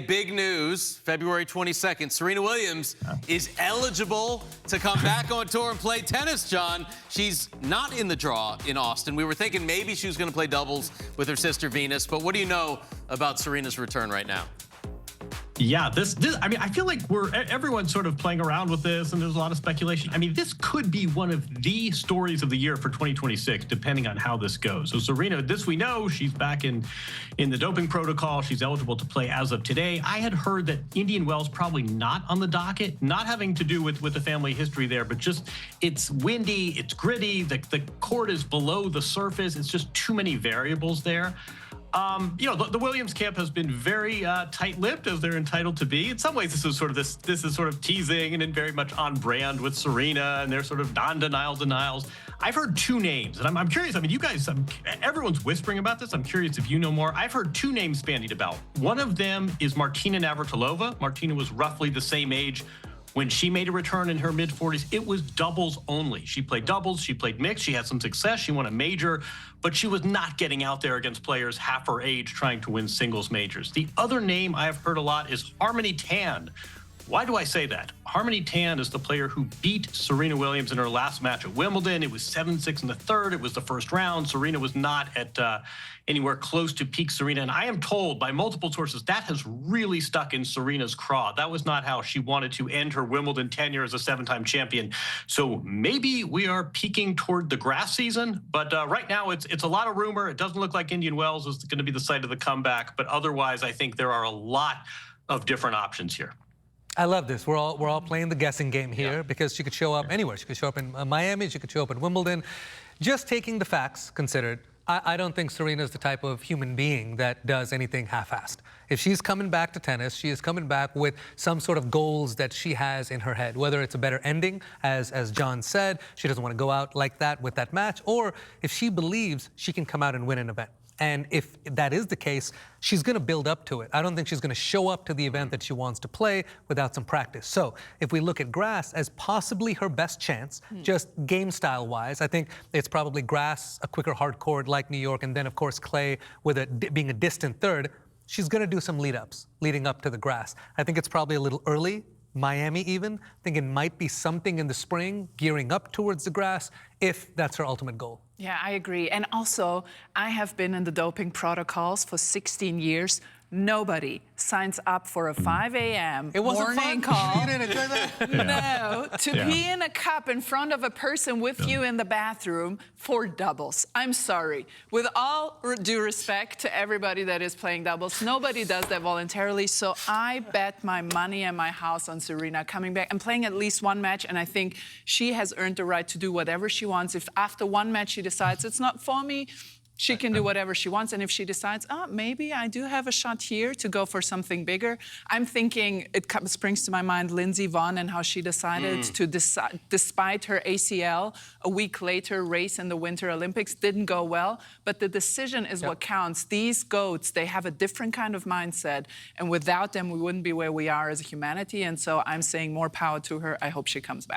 big news, February 22nd. Serena Williams is eligible to come back on tour and play tennis, John. She's not in the draw in Austin. We were thinking maybe she was going to play doubles with her sister Venus, but what do you know about Serena's return right now? Yeah, I mean, I feel like everyone's sort of playing around with this, and there's a lot of speculation. I mean, this could be one of the stories of the year for 2026, depending on how this goes. So Serena, this we know, she's back in the doping protocol. She's eligible to play as of today. I had heard that Indian Wells probably not on the docket, not having to do with the family history there, but just it's windy, it's gritty, the court is below the surface. It's just too many variables there. You know, the Williams camp has been very tight-lipped, as they're entitled to be. In some ways, this is sort of teasing and very much on brand with Serena and their sort of non-denials. I've heard two names, and I'm curious. I mean, you guys, everyone's whispering about this. I'm curious if you know more. I've heard two names bandied about. One of them is Martina Navratilova. Martina was roughly the same age when she made a return in her mid-40s. It was doubles only. She played doubles, she played mixed, she had some success, she won a major, but she was not getting out there against players half her age trying to win singles majors. The other name I have heard a lot is Harmony Tan. Why do I say that? Harmony Tan is the player who beat Serena Williams in her last match at Wimbledon. It was 7-6 in the third. It was the first round. Serena was not at anywhere close to peak Serena. And I am told by multiple sources that has really stuck in Serena's craw. That was not how she wanted to end her Wimbledon tenure as a 7-time champion. So maybe we are peaking toward the grass season. But right now, it's a lot of rumor. It doesn't look like Indian Wells is going to be the site of the comeback. But otherwise, I think there are a lot of different options here. I love this. We're all playing the guessing game here because she could show up anywhere. She could show up in Miami. She could show up in Wimbledon. Just taking the facts considered, I don't think Serena's the type of human being that does anything half-assed. If she's coming back to tennis, she is coming back with some sort of goals that she has in her head, whether it's a better ending, as John said, she doesn't want to go out like that with that match, or if she believes she can come out and win an event. And if that is the case, she's going to build up to it. I don't think she's going to show up to the event that she wants to play without some practice. So if we look at grass as possibly her best chance, just game style wise, I think it's probably grass, a quicker hard court like New York, and then of course clay with being a distant third. She's going to do some lead-ups leading up to the grass. I think it's probably a little early. Miami even. I think it might be something in the spring, gearing up towards the grass, if that's her ultimate goal. Yeah, I agree. And also, I have been in the doping protocols for 16 years. Nobody signs up for a 5 a.m. morning call. You didn't enjoy that? No, to pee in a cup in front of a person with you in the bathroom for doubles. I'm sorry. With all due respect to everybody that is playing doubles, nobody does that voluntarily. So I bet my money and my house on Serena coming back and playing at least one match. And I think she has earned the right to do whatever she wants. If after one match she decides it's not for me, she can do whatever she wants. And if she decides, oh, maybe I do have a shot here to go for something bigger. I'm thinking, it springs to my mind, Lindsey Vonn and how she decided to, despite her ACL, a week later race in the Winter Olympics didn't go well. But the decision is what counts. These GOATs, they have a different kind of mindset. And without them, we wouldn't be where we are as a humanity. And so I'm saying more power to her. I hope she comes back.